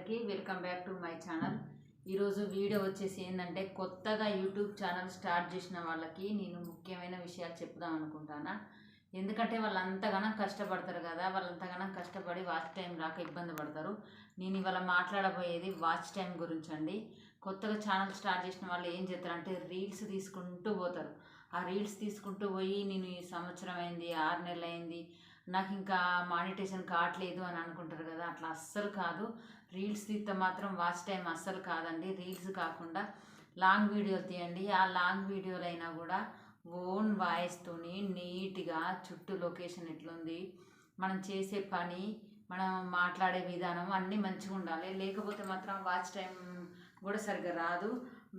అందరికీ welcome back to my channel. ఈరోజు video వచ్చేసి ఏంటంటే కొత్తగా యూట్యూబ్ ఛానల్ స్టార్ట్ చేసిన వాళ్ళకి నేను ముఖ్యమైన విషయాలు చెప్దాం అనుకుంటాను. ఎందుకంటే వాళ్ళు అంతగానో కష్టపడతారు కదా, వాళ్ళంతగానో కష్టపడి వాచ్ టైం రాక ఇబ్బంది పడతారు. నేను ఇవాళ మాట్లాడబోయేది వాచ్ టైం గురించి అండి. కొత్తగా ఛానల్ స్టార్ట్ చేసిన వాళ్ళు ఏం చేస్తారంటే రీల్స్ తీసుకుంటూ పోతారు. ఆ రీల్స్ తీసుకుంటూ పోయి నేను ఈ సంవత్సరం అయింది, 6 నెలలు అయింది, నాకు ఇంకా మానిటేషన్ కావట్లేదు అని అనుకుంటారు కదా. అట్లా అస్సలు కాదు. రీల్స్ తీస్తే మాత్రం వాచ్ టైం అస్సలు కాదండి. రీల్స్ కాకుండా లాంగ్ వీడియోలు తీయండి. ఆ లాంగ్ వీడియోలు అయినా కూడా ఓన్ వాయిస్తోని నీట్గా చుట్టూ లొకేషన్ ఎట్లుంది, మనం చేసే పని, మనం మాట్లాడే విధానం అన్నీ మంచిగా ఉండాలి. లేకపోతే మాత్రం వాచ్ టైం కూడా సరిగ్గా రాదు.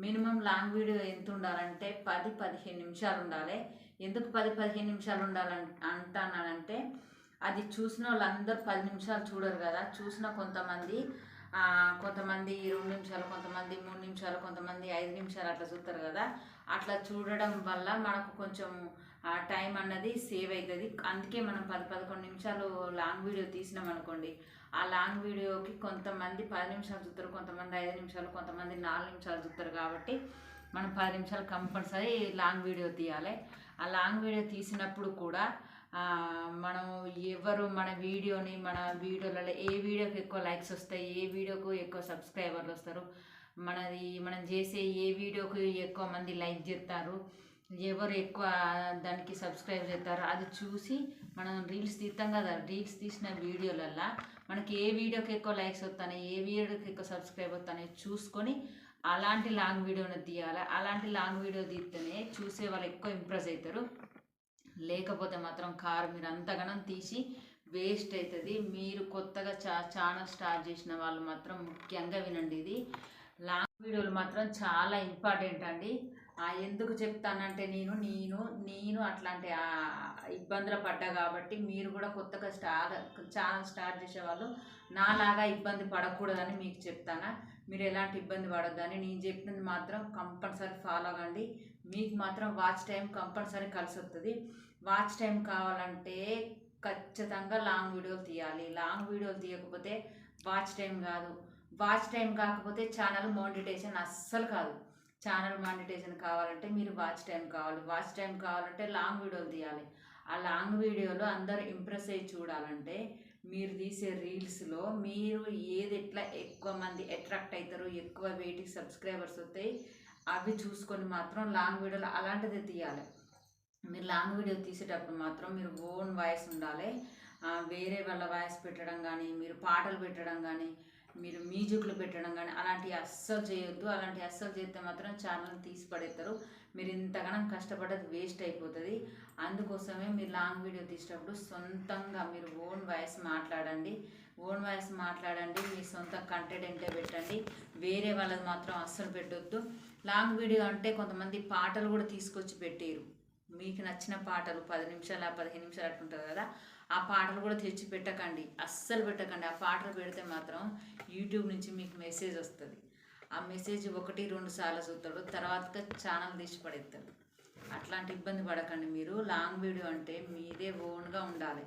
మినిమం లాంగ్ వీడియో ఎంత ఉండాలంటే 10-15 నిమిషాలు ఉండాలి. ఎందుకు 10-15 నిమిషాలు అంటానంటే అది చూసిన వాళ్ళందరూ 10 నిమిషాలు చూడరు కదా. చూసిన కొంతమంది 2 నిమిషాలు, కొంతమంది 3 నిమిషాలు, కొంతమంది 5 నిమిషాలు అట్లా చూస్తారు కదా. అట్లా చూడడం వల్ల మనకు కొంచెం టైం అన్నది సేవ్ అవుతుంది. అందుకే మనం 10-11 నిమిషాలు లాంగ్ వీడియో తీసినాం అనుకోండి, ఆ లాంగ్ వీడియోకి కొంతమంది 10 నిమిషాలు చూస్తారు, కొంతమంది 5 నిమిషాలు, కొంతమంది 4 నిమిషాలు చూస్తారు. కాబట్టి మనం 10 నిమిషాలు కంపల్సరీ లాంగ్ వీడియో తీయాలి. ఆ లాంగ్ వీడియో తీసినప్పుడు కూడా మనం ఎవరు మన వీడియోలలో ఏ వీడియోకి ఎక్కువ లైక్స్ వస్తాయి, ఏ వీడియోకు ఎక్కువ సబ్స్క్రైబర్లు వస్తారు, మనం చేసే ఏ వీడియోకి ఎక్కువ మంది లైక్ చేస్తారు, ఎవరు ఎక్కువ దానికి సబ్స్క్రైబ్ చేస్తారు, అది చూసి మనం రీల్స్ తీస్తాం కదా. రీల్స్ తీసిన వీడియోలల్లో మనకి ఏ వీడియోకి ఎక్కువ లైక్స్ వస్తాయి, ఏ వీడియోకి ఎక్కువ సబ్స్క్రైబ్ వస్తాయి చూసుకొని అలాంటి లాంగ్ వీడియోని తీయాలి. అలాంటి లాంగ్ వీడియో తీస్తేనే చూసే వాళ్ళు ఎక్కువ ఇంప్రెస్ అవుతారు. లేకపోతే మాత్రం మీరు అంతగానం తీసి వేస్ట్ అవుతుంది. మీరు కొత్తగా ఛానల్ స్టార్ట్ చేసిన వాళ్ళు మాత్రం ముఖ్యంగా వినండి. ఇది లాంగ్ వీడియోలు మాత్రం చాలా ఇంపార్టెంట్ అండి. ఎందుకు చెప్తానంటే నేను అట్లాంటి ఇబ్బందులు పడ్డా కాబట్టి మీరు కూడా కొత్తగా ఛానల్ స్టార్ట్ చేసేవాళ్ళు నాలాగా ఇబ్బంది పడకూడదని మీకు చెప్తాను. మీరు ఎలాంటి ఇబ్బంది పడొద్దని నేను చెప్పినది మాత్రం కంపల్సరీ ఫాలో అవ్వండి. మీకు మాత్రం వాచ్ టైం కంపల్సరీ కలిసి వస్తుంది. వాచ్ టైం కావాలంటే ఖచ్చితంగా లాంగ్ వీడియోలు తీయాలి. లాంగ్ వీడియోలు తీయకపోతే వాచ్ టైం కాదు. వాచ్ టైం కాకపోతే ఛానల్ మానిటైజేషన్ అస్సలు కాదు. ఛానల్ మానిటైజేషన్ కావాలంటే మీరు వాచ్ టైం కావాలి. వాచ్ టైం కావాలంటే లాంగ్ వీడియోలు తీయాలి. ఆ లాంగ్ వీడియోలో అందరూ ఇంప్రెస్ అయ్యి చూడాలంటే మీరు తీసే రీల్స్లో మీరు ఎట్లా ఎక్కువ మంది అట్రాక్ట్ అవుతారు, ఎక్కువ వెయిట్కి సబ్స్క్రైబర్స్ వస్తాయి, అవి చూసుకొని మాత్రం లాంగ్ వీడియోలో అలాంటిది తీయాలి. మీరు లాంగ్ వీడియో తీసేటప్పుడు మాత్రం మీరు ఓన్ వాయిస్ ఉండాలి. వేరే వాళ్ళ వాయిస్ పెట్టడం కానీ, మీరు పాటలు పెట్టడం కానీ, మీరు మ్యూజిక్లు పెట్టడం కానీ అలాంటివి అస్సలు చేయొద్దు. అలాంటివి అస్సలు చేస్తే మాత్రం ఛానల్ తీసి పడేస్తారు. మీరు ఇంతగానం కష్టపడ్డది వేస్ట్ అయిపోతుంది. అందుకోసమే మీరు లాంగ్ వీడియో తీసేటప్పుడు సొంతంగా మీరు ఓన్ వాయిస్ మాట్లాడండి. మీ సొంత కంటెంటే పెట్టండి. వేరే వాళ్ళది మాత్రం అస్సలు పెట్టొద్దు. లాంగ్ వీడియో అంటే కొంతమంది పాటలు కూడా తీసుకొచ్చి పెట్టారు. మీకు నచ్చిన పాటలు 10 నిమిషాలు 15 నిమిషాలు అట్లుంటుంది కదా, ఆ పాటలు కూడా తెచ్చి పెట్టకండి, అస్సలు పెట్టకండి. ఆ పాటలు పెడితే మాత్రం యూట్యూబ్ నుంచి మీకు మెసేజ్ వస్తుంది. ఆ మెసేజ్ 1-2 సార్లు చూస్తాడు, తర్వాత ఛానల్ తీసి పడేస్తాడు. అట్లాంటి ఇబ్బంది పడకండి. మీరు లాంగ్ వీడియో అంటే మీదే ఓన్గా ఉండాలి.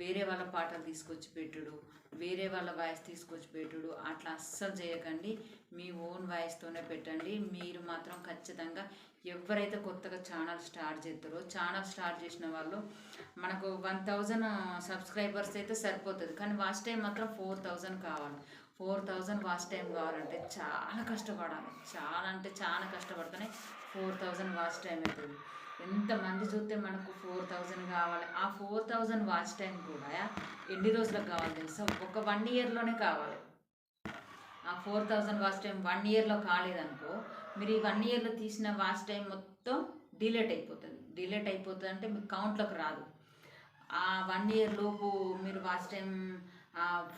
వేరే వాళ్ళ పాటలు తీసుకొచ్చి పెట్టుడు, వేరే వాళ్ళ వాయిస్ తీసుకొచ్చి పెట్టుడు అట్లా అస్సలు చేయకండి. మీ ఓన్ వాయిస్తోనే పెట్టండి. మీరు మాత్రం ఖచ్చితంగా ఎవరైతే కొత్తగా ఛానల్ స్టార్ట్ చేస్తారో, ఛానల్ స్టార్ట్ చేసిన వాళ్ళు మనకు 1000 సబ్స్క్రైబర్స్ అయితే సరిపోతుంది. కానీ వాచ్ టైం మాత్రం 4000 కావాలి. 4000 వాచ్ టైం కావాలంటే చాలా కష్టపడాలి. చాలా అంటే చాలా కష్టపడితేనే 4000 వాచ్ టైం అవుతుంది. ఎంతమంది చూస్తే మనకు 4000 కావాలి. ఆ 4000 వాచ్ టైం కూడా ఎన్ని రోజులకు కావాలి తెలుసా? ఒక 1 ఇయర్లోనే కావాలి. ఆ 4000 వాచ్ టైం 1 ఇయర్లో కాలేదనుకో, మీరు ఈ 1 ఇయర్లో తీసిన వాచ్ టైం మొత్తం డిలీట్ అయిపోతుంది అంటే మీకు కౌంట్లోకి రాదు. ఆ 1 ఇయర్ లోపు మీరు వాచ్ టైం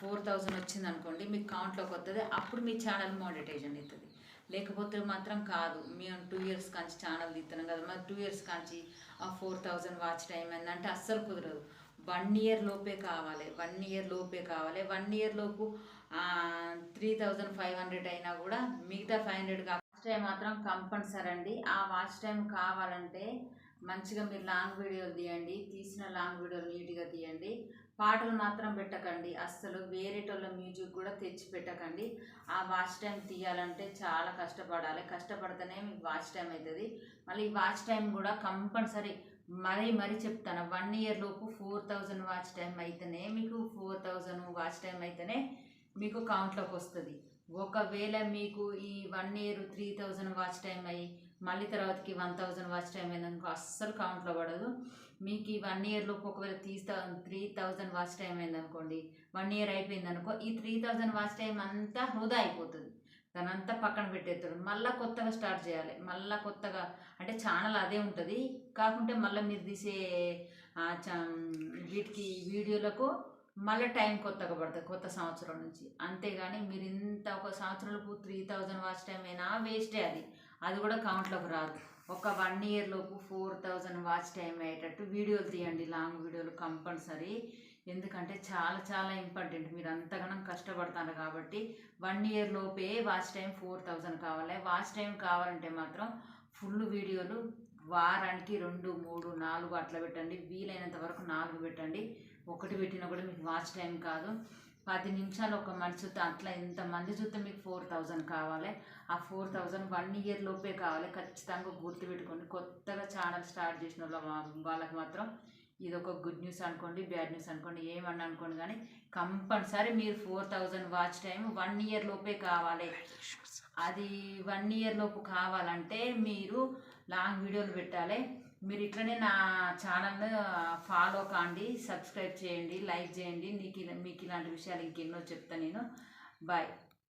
4000 వచ్చింది అనుకోండి, మీకు కౌంట్లోకి వస్తుంది. అప్పుడు మీ ఛానల్ మానిటైజేషన్ అవుతుంది. లేకపోతే మాత్రం కాదు. మేము 2 ఇయర్స్ కాంచి ఛానల్ తీస్తున్నాం కదా, మరి 2 ఇయర్స్ కాంచి 4000 వాచ్ టైం ఏంటంటే అస్సలు కుదరదు. 1 ఇయర్ లోపే కావాలి. 1 ఇయర్ లోపు 3500 అయినా కూడా మిగతా 500 వాచ్ టైం మాత్రం కంపల్సరీ అండి. ఆ వాచ్ టైం కావాలంటే మంచిగా మీరు లాంగ్ వీడియోలు తీయండి. తీసిన లాంగ్ వీడియోలు నీట్గా తీయండి. పాటలు మాత్రం పెట్టకండి, అస్సలు వేరేటోళ్ళ మ్యూజిక్ కూడా తెచ్చి పెట్టకండి. ఆ వాచ్ టైం తీయాలంటే చాలా కష్టపడాలి, కష్టపడితేనే మీకు వాచ్ టైం అవుతుంది. మళ్ళీ వాచ్ టైం కూడా కంపల్సరీ మరీ చెప్తాను, 1 ఇయర్ లోపు 4000 వాచ్ టైం అయితేనే మీకు 4000 వాచ్ టైం అయితేనే మీకు కౌంట్లోకి వస్తుంది. ఒకవేళ మీకు ఈ 1 ఇయర్ 3000 వాచ్ టైం అయ్యి మళ్ళీ తర్వాతకి 1000 వాచ్ టైం అయిందనుకో అస్సలు కౌంట్లో పడదు. మీకు ఈ 1 ఇయర్ లోపు ఒకవేళ 3000 వాచ్ టైం అయిందనుకోండి, 1 ఇయర్ అయిపోయిందనుకో, ఈ 3000 వాచ్ టైం అంతా వృధా అయిపోతుంది. దాని అంతా పక్కన పెట్టేస్తారు, మళ్ళీ కొత్తగా స్టార్ట్ చేయాలి. మళ్ళీ కొత్తగా అంటే ఛానల్ అదే ఉంటుంది, కాకుంటే మళ్ళీ మీరు తీసే వీటికి వీడియోలకు మళ్ళీ టైం కొత్తగా పడుతుంది కొత్త సంవత్సరం నుంచి. అంతేగాని మీరు ఇంత ఒక సంవత్సరంలోపు 3000 వాచ్ టైం అయినా వేస్టే, అది కూడా కౌంట్లోకి రాదు. ఒక 1 ఇయర్ లోపు 4000 వాచ్ టైం అయ్యేటట్టు వీడియోలు తీయండి, లాంగ్ వీడియోలు కంపల్సరీ. ఎందుకంటే చాలా చాలా ఇంపార్టెంట్, మీరు అంతగానం కష్టపడతారు కాబట్టి 1 ఇయర్ లోపే వాచ్ టైం 4000 కావాలి. వాచ్ టైం కావాలంటే మాత్రం ఫుల్ వీడియోలు వారానికి 2, 3, 4 అట్లా పెట్టండి. వీలైనంత వరకు 4 పెట్టండి. ఒకటి పెట్టినా కూడా మీకు వాచ్ టైం కాదు. 10 నిమిషాలు ఒక మనిషి చూస్తే అట్లా ఎంతమంది చూస్తే మీకు 4000 కావాలి. ఆ 4000 1 ఇయర్ లోపే కావాలి. ఖచ్చితంగా గుర్తుపెట్టుకోండి. కొత్తగా ఛానల్ స్టార్ట్ చేసిన వాళ్ళకి మాత్రం ఇది ఒక గుడ్ న్యూస్ అనుకోండి, బ్యాడ్ న్యూస్ అనుకోండి, ఏమన్నా అనుకోండి, కానీ కంపల్సరీ మీరు 4000 వాచ్ టైం 1 ఇయర్ లోపే కావాలి. అది 1 ఇయర్ లోపు కావాలంటే మీరు లాంగ్ వీడియోలు పెట్టాలి. మీరు ఇట్లనే నా ఛానల్ని ఫాలో కాండి, సబ్స్క్రైబ్ చేయండి, లైక్ చేయండి. మీకు ఇలాంటి విషయాలు ఇంకెన్నో చెప్తాను నేను. బాయ్.